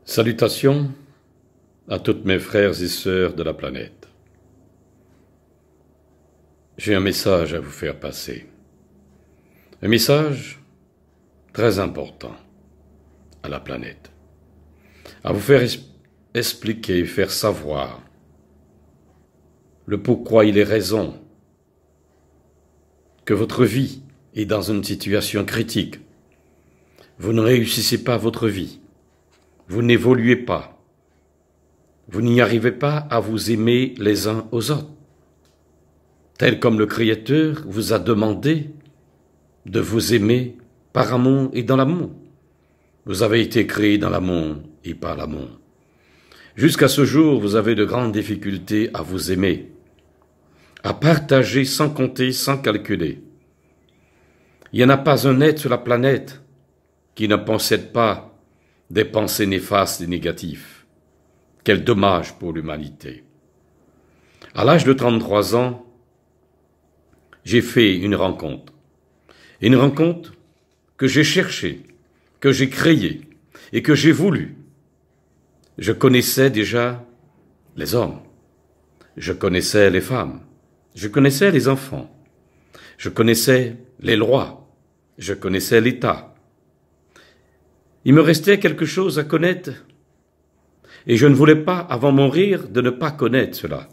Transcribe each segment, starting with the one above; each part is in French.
Salutations à toutes mes frères et sœurs de la planète. J'ai un message à vous faire passer. Un message très important à la planète. À vous faire expliquer, faire savoir le pourquoi il est raison que votre vie est dans une situation critique. Vous ne réussissez pas votre vie. Vous n'évoluez pas. Vous n'y arrivez pas à vous aimer les uns aux autres. Tel comme le Créateur vous a demandé de vous aimer par amour et dans l'amour. Vous avez été créés dans l'amour et par l'amour. Jusqu'à ce jour, vous avez de grandes difficultés à vous aimer, à partager sans compter, sans calculer. Il n'y en a pas un être sur la planète qui ne possède pas des pensées néfastes et négatives. Quel dommage pour l'humanité. À l'âge de 33 ans, j'ai fait une rencontre. Une rencontre que j'ai cherchée, que j'ai créée et que j'ai voulu. Je connaissais déjà les hommes. Je connaissais les femmes. Je connaissais les enfants. Je connaissais les lois. Je connaissais l'État. Il me restait quelque chose à connaître et je ne voulais pas, avant mourir, de ne pas connaître cela.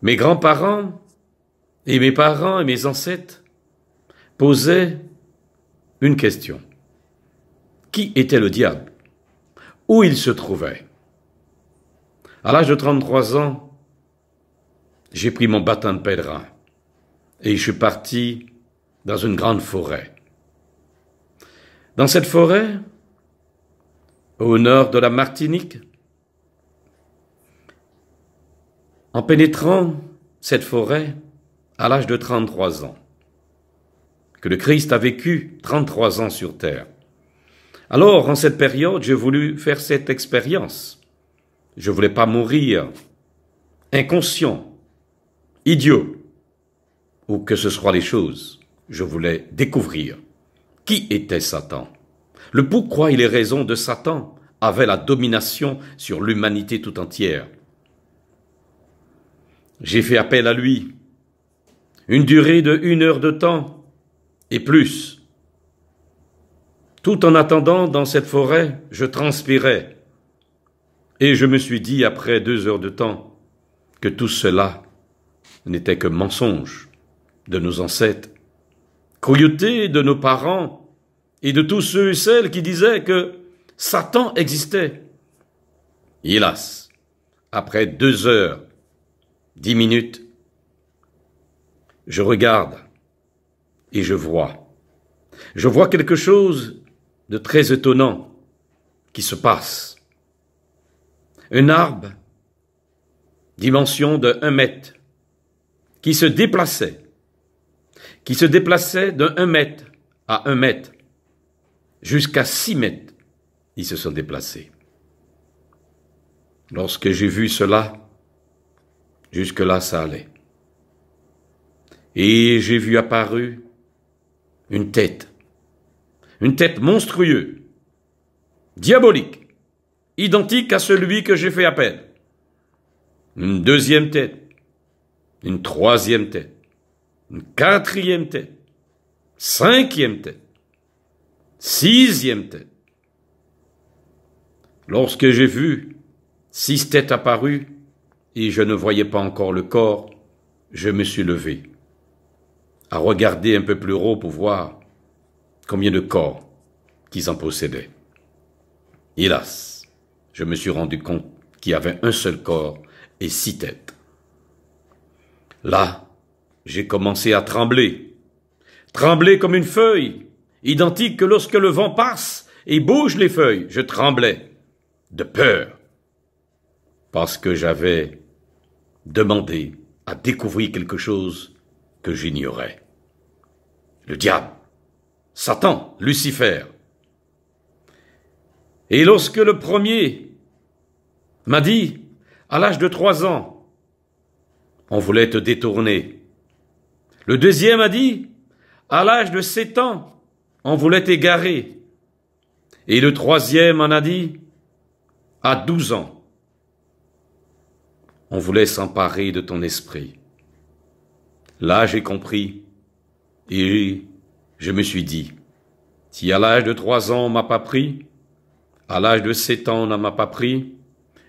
Mes grands-parents et mes parents et mes ancêtres posaient une question. Qui était le diable? Où il se trouvait? À l'âge de 33 ans, j'ai pris mon bâton de pèlerin et je suis parti dans une grande forêt. Dans cette forêt, au nord de la Martinique, en pénétrant cette forêt à l'âge de 33 ans, que le Christ a vécu 33 ans sur terre. Alors, en cette période, j'ai voulu faire cette expérience. Je ne voulais pas mourir inconscient, idiot, ou que ce soit les choses. Je voulais découvrir qui était Satan. Le pourquoi et les raisons de Satan avaient la domination sur l'humanité tout entière. J'ai fait appel à lui. Une durée de 1 heure de temps et plus. Tout en attendant dans cette forêt, je transpirais. Et je me suis dit, après 2 heures de temps, que tout cela n'était que mensonge de nos ancêtres, cruauté de nos parents et de tous ceux et celles qui disaient que Satan existait. Hélas, après 2 heures, 10 minutes, je regarde et je vois. Je vois quelque chose de très étonnant qui se passe. Un arbre, dimension de 1 mètre, qui se déplaçait de 1 mètre à 1 mètre, jusqu'à 6 mètres, ils se sont déplacés. Lorsque j'ai vu cela, jusque-là ça allait. Et j'ai vu apparu une tête monstrueuse, diabolique, identique à celui que j'ai fait appel. Une 2e tête, une 3e tête, une 4e tête, 5e tête, 6e tête. Lorsque j'ai vu 6 têtes apparues et je ne voyais pas encore le corps, je me suis levé à regarder un peu plus haut pour voir combien de corps qu'ils en possédaient. Hélas, je me suis rendu compte qu'il y avait un seul corps et 6 têtes. Là, j'ai commencé à trembler comme une feuille, identique que lorsque le vent passe et bouge les feuilles, je tremblais de peur, parce que j'avais demandé à découvrir quelque chose que j'ignorais. Le diable, Satan, Lucifer. Et lorsque le premier m'a dit, à l'âge de 3 ans, on voulait te détourner. Le deuxième a dit, à l'âge de 7 ans, on voulait t'égarer. Et le troisième en a dit, à 12 ans, on voulait s'emparer de ton esprit. Là, j'ai compris, et je me suis dit, si à l'âge de 3 ans on m'a pas pris, à l'âge de 7 ans on ne m'a pas pris,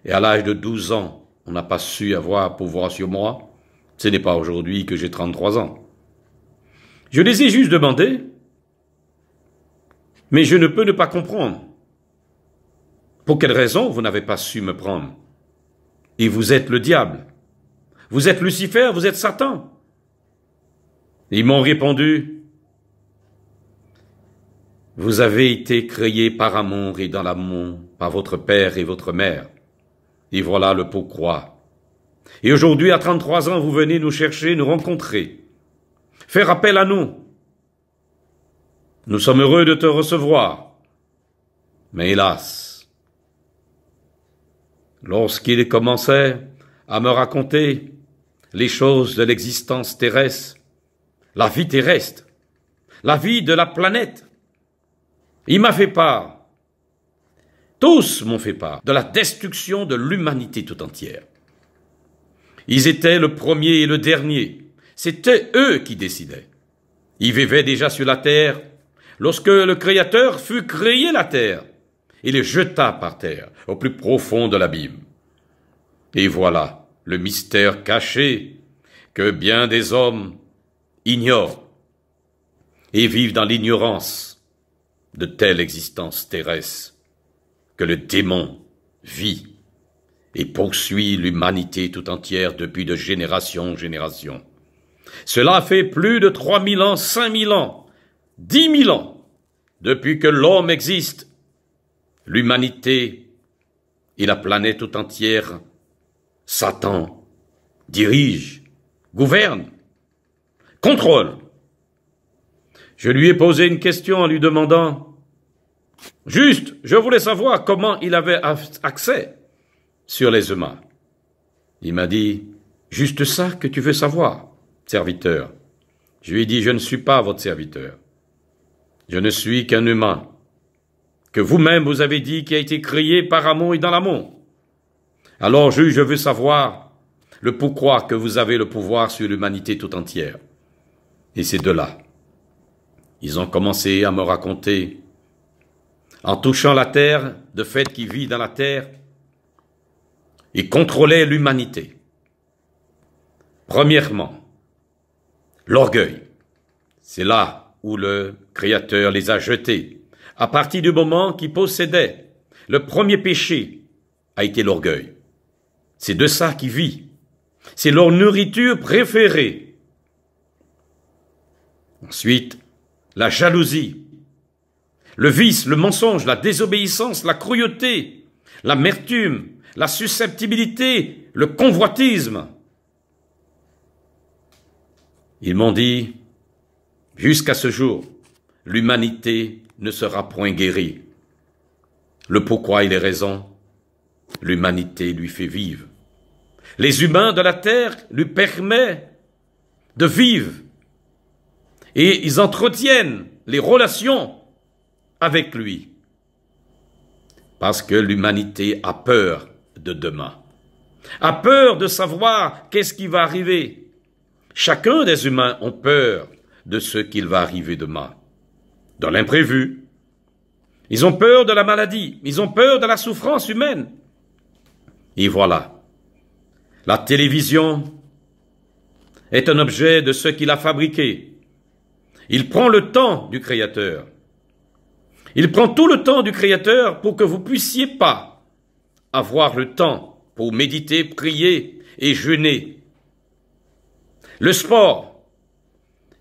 et à l'âge de 12 ans on n'a pas su avoir pouvoir sur moi, ce n'est pas aujourd'hui que j'ai 33 ans. Je les ai juste demandés, mais je ne peux ne pas comprendre. Pour quelle raison vous n'avez pas su me prendre? Et vous êtes le diable. Vous êtes Lucifer, vous êtes Satan. Ils m'ont répondu, vous avez été créés par amour et dans l'amour par votre père et votre mère. Et voilà le pourquoi. Et aujourd'hui, à 33 ans, vous venez nous chercher, nous rencontrer, faire appel à nous. Nous sommes heureux de te recevoir. Mais hélas, lorsqu'il commençait à me raconter les choses de l'existence terrestre, la vie terrestre, la vie de la planète, il m'a fait part, tous m'ont fait part, de la destruction de l'humanité tout entière. Ils étaient le premier et le dernier. C'était eux qui décidaient. Ils vivaient déjà sur la terre lorsque le Créateur fut créé la terre et les jeta par terre au plus profond de l'abîme. Et voilà le mystère caché que bien des hommes ignorent et vivent dans l'ignorance de telle existence terrestre que le démon vit et poursuit l'humanité tout entière depuis de génération en génération. Cela fait plus de 3000 ans, 5000 ans, 10 000 ans, depuis que l'homme existe. L'humanité et la planète tout entière, Satan dirige, gouverne, contrôle. Je lui ai posé une question en lui demandant, juste, je voulais savoir comment il avait accès sur les humains. Il m'a dit, juste ça que tu veux savoir, serviteur. Je lui ai dit, je ne suis pas votre serviteur. Je ne suis qu'un humain, que vous-même vous avez dit qui a été créé par amour et dans l'amour. Alors, juge, je veux savoir le pourquoi que vous avez le pouvoir sur l'humanité tout entière. Et c'est de là. Ils ont commencé à me raconter, en touchant la terre, de fait qui vit dans la terre, ils contrôlaient l'humanité. Premièrement, l'orgueil. C'est là où le Créateur les a jetés. À partir du moment qu'ils possédaient, le premier péché a été l'orgueil. C'est de ça qu'ils vivent. C'est leur nourriture préférée. Ensuite, la jalousie, le vice, le mensonge, la désobéissance, la cruauté, l'amertume, la susceptibilité, le convoitisme. Ils m'ont dit, jusqu'à ce jour, l'humanité ne sera point guérie. Le pourquoi et les raisons, l'humanité lui fait vivre. Les humains de la terre lui permettent de vivre. Et ils entretiennent les relations avec lui. Parce que l'humanité a peur de demain. A peur de savoir qu'est-ce qui va arriver. Chacun des humains ont peur de ce qu'il va arriver demain. Dans l'imprévu. Ils ont peur de la maladie. Ils ont peur de la souffrance humaine. Et voilà. La télévision est un objet de ce qu'il a fabriqué. Il prend le temps du Créateur. Il prend tout le temps du Créateur pour que vous puissiez pas avoir le temps pour méditer, prier et jeûner. Le sport.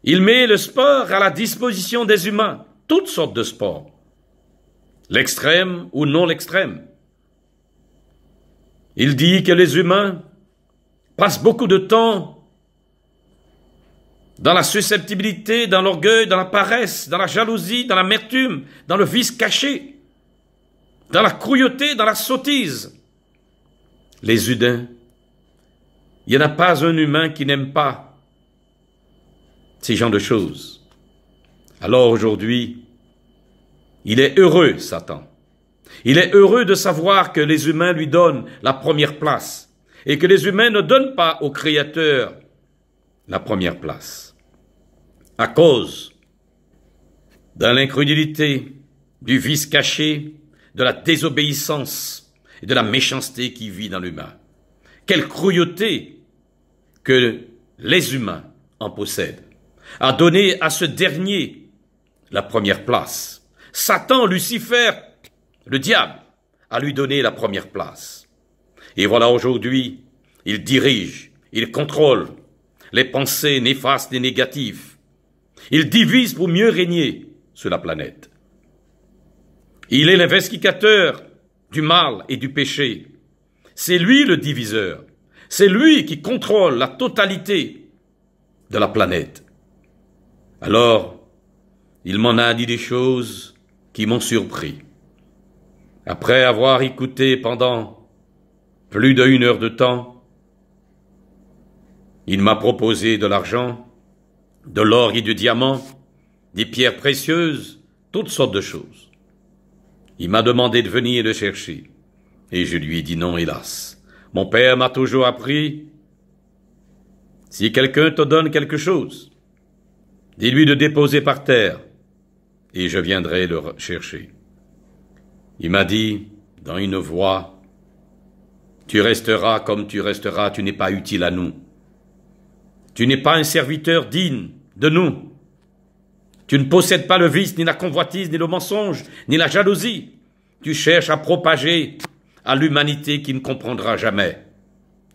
Il met le sport à la disposition des humains. Toutes sortes de sports. L'extrême ou non l'extrême. Il dit que les humains passent beaucoup de temps dans la susceptibilité, dans l'orgueil, dans la paresse, dans la jalousie, dans l'amertume, dans le vice caché, dans la cruauté, dans la sottise. Les humains, il n'y en a pas un humain qui n'aime pas ces genres de choses. Alors aujourd'hui, il est heureux, Satan, Il est heureux de savoir que les humains lui donnent la première place et que les humains ne donnent pas au Créateur la première place. À cause de l'incrédulité, du vice caché, de la désobéissance et de la méchanceté qui vit dans l'humain. Quelle cruauté que les humains en possèdent, a donné à ce dernier la première place. Satan, Lucifer, le diable, a lui donné la première place. Et voilà aujourd'hui, il dirige, il contrôle les pensées néfastes et négatives. Il divise pour mieux régner sur la planète. Il est l'investigateur du mal et du péché. C'est lui le diviseur. C'est lui qui contrôle la totalité de la planète. Alors, il m'en a dit des choses qui m'ont surpris. Après avoir écouté pendant plus d'1 heure de temps, il m'a proposé de l'argent, de l'or et du diamant, des pierres précieuses, toutes sortes de choses. Il m'a demandé de venir le chercher, et je lui ai dit non, hélas. Mon père m'a toujours appris, si quelqu'un te donne quelque chose, dis-lui de déposer par terre, et je viendrai le chercher. Il m'a dit, dans une voix, tu resteras comme tu resteras, tu n'es pas utile à nous. Tu n'es pas un serviteur digne de nous. Tu ne possèdes pas le vice, ni la convoitise, ni le mensonge, ni la jalousie. Tu cherches à propager à l'humanité qui ne comprendra jamais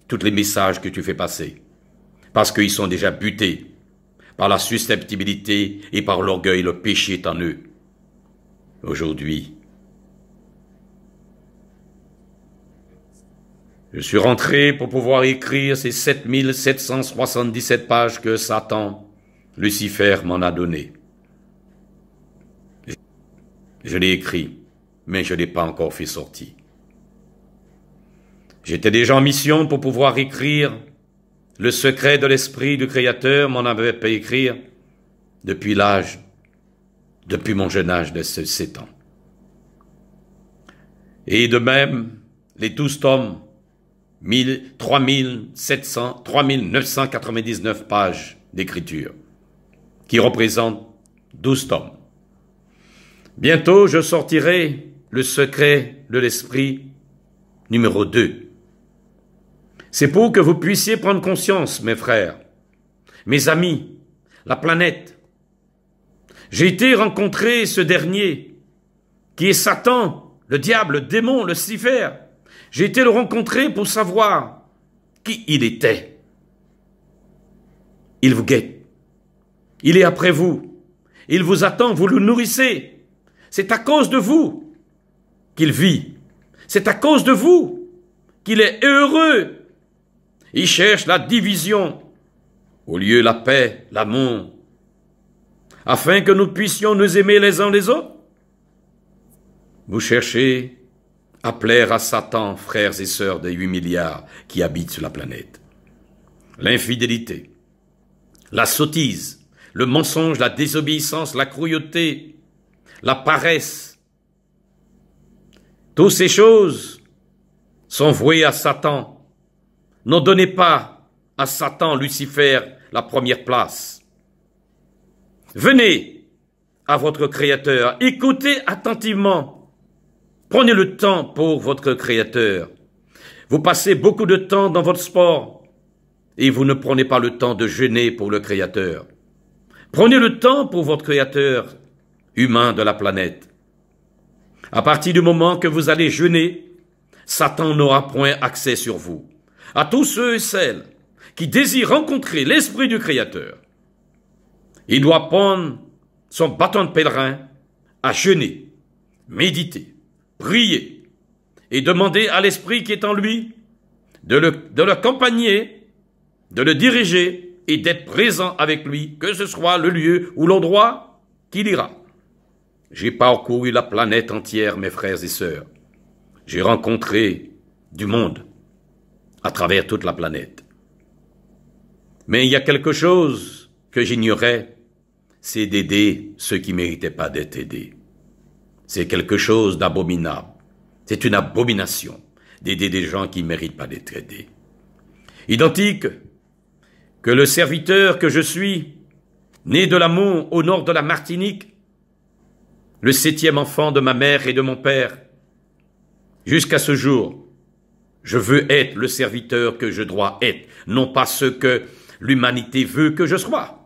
tous les messages que tu fais passer, parce qu'ils sont déjà butés par la susceptibilité et par l'orgueil, le péché est en eux. Aujourd'hui, je suis rentré pour pouvoir écrire ces 7777 pages que Satan, Lucifer, m'en a données. Je l'ai écrit, mais je ne l'ai pas encore fait sortir. J'étais déjà en mission pour pouvoir écrire le secret de l'esprit du Créateur, m'en avait fait écrire depuis mon jeune âge de 7 ans. Et de même, les 12 tomes, 3999 pages d'écriture, qui représentent 12 tomes. Bientôt, je sortirai le secret de l'esprit numéro 2. C'est pour que vous puissiez prendre conscience, mes frères, mes amis, la planète. J'ai été rencontrer ce dernier, qui est Satan, le diable, le démon, le Lucifer. J'ai été le rencontrer pour savoir qui il était. Il vous guette. Il est après vous. Il vous attend, vous le nourrissez. C'est à cause de vous qu'il vit. C'est à cause de vous qu'il est heureux. Il cherche la division au lieu de la paix, l'amour, afin que nous puissions nous aimer les uns les autres. Vous cherchez à plaire à Satan, frères et sœurs des 8 milliards qui habitent sur la planète. L'infidélité, la sottise, le mensonge, la désobéissance, la cruauté, la paresse, toutes ces choses sont vouées à Satan. Ne donnez pas à Satan, Lucifer, la première place. Venez à votre Créateur, écoutez attentivement. Prenez le temps pour votre Créateur. Vous passez beaucoup de temps dans votre sport et vous ne prenez pas le temps de jeûner pour le Créateur. Prenez le temps pour votre Créateur humain de la planète. À partir du moment que vous allez jeûner, Satan n'aura point accès sur vous. À tous ceux et celles qui désirent rencontrer l'Esprit du Créateur, il doit prendre son bâton de pèlerin à jeûner, méditer, prier et demander à l'Esprit qui est en lui de l'accompagner, de le diriger et d'être présent avec lui, que ce soit le lieu ou l'endroit qu'il ira. J'ai parcouru la planète entière, mes frères et sœurs. J'ai rencontré du monde à travers toute la planète. Mais il y a quelque chose que j'ignorais, c'est d'aider ceux qui ne méritaient pas d'être aidés. C'est quelque chose d'abominable. C'est une abomination d'aider des gens qui ne méritent pas d'être aidés. Identique que le serviteur que je suis, né de l'Amont au nord de la Martinique, le 7e enfant de ma mère et de mon père, jusqu'à ce jour, je veux être le serviteur que je dois être, non pas ce que l'humanité veut que je sois.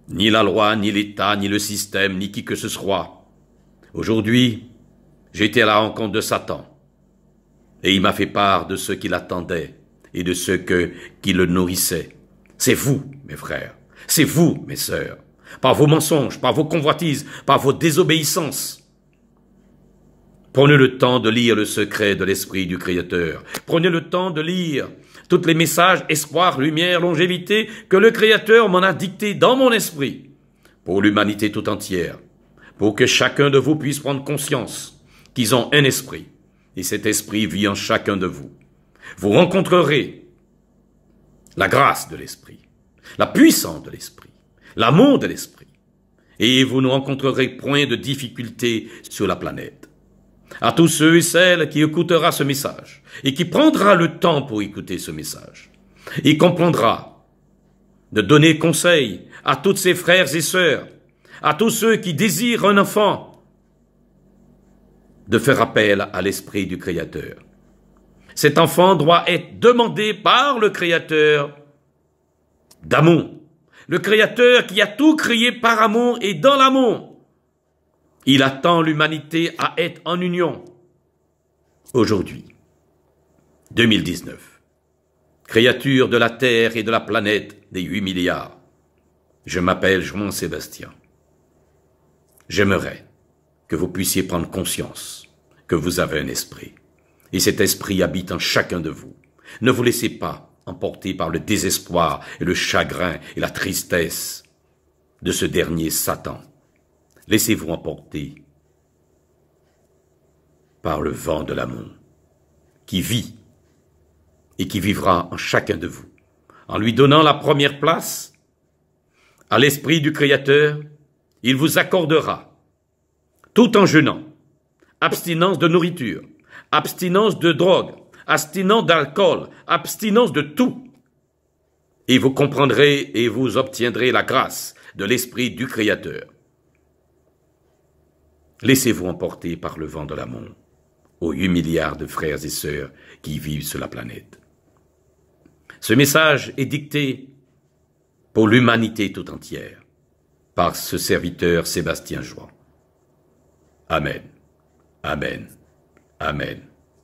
Ni la loi, ni l'État, ni le système, ni qui que ce soit. Aujourd'hui, j'ai été à la rencontre de Satan, et il m'a fait part de ce qu'il attendait et de ce qui le nourrissait. C'est vous, mes frères, c'est vous, mes sœurs, par vos mensonges, par vos convoitises, par vos désobéissances. Prenez le temps de lire le secret de l'esprit du Créateur. Prenez le temps de lire tous les messages, espoir, lumière, longévité que le Créateur m'en a dictés dans mon esprit pour l'humanité tout entière, pour que chacun de vous puisse prendre conscience qu'ils ont un esprit et cet esprit vit en chacun de vous. Vous rencontrerez la grâce de l'esprit, la puissance de l'esprit, l'amour de l'esprit et vous ne rencontrerez point de difficultés sur la planète. À tous ceux et celles qui écoutera ce message et qui prendra le temps pour écouter ce message, il comprendra de donner conseil à tous ses frères et sœurs, à tous ceux qui désirent un enfant, de faire appel à l'esprit du Créateur. Cet enfant doit être demandé par le Créateur d'amour. Le Créateur qui a tout créé par amour et dans l'amour. Il attend l'humanité à être en union. Aujourd'hui, 2019, créature de la Terre et de la planète des 8 milliards, je m'appelle Jean-Sébastien. J'aimerais que vous puissiez prendre conscience que vous avez un esprit. Et cet esprit habite en chacun de vous. Ne vous laissez pas emporter par le désespoir et le chagrin et la tristesse de ce dernier Satan. Laissez-vous emporter par le vent de l'amour qui vit et qui vivra en chacun de vous. En lui donnant la première place à l'esprit du Créateur, il vous accordera, tout en jeûnant, abstinence de nourriture, abstinence de drogue, abstinence d'alcool, abstinence de tout. Et vous comprendrez et vous obtiendrez la grâce de l'esprit du Créateur. Laissez-vous emporter par le vent de l'amour aux 8 milliards de frères et sœurs qui vivent sur la planète. Ce message est dicté pour l'humanité tout entière par ce serviteur Sébastien Joie. Amen. Amen. Amen.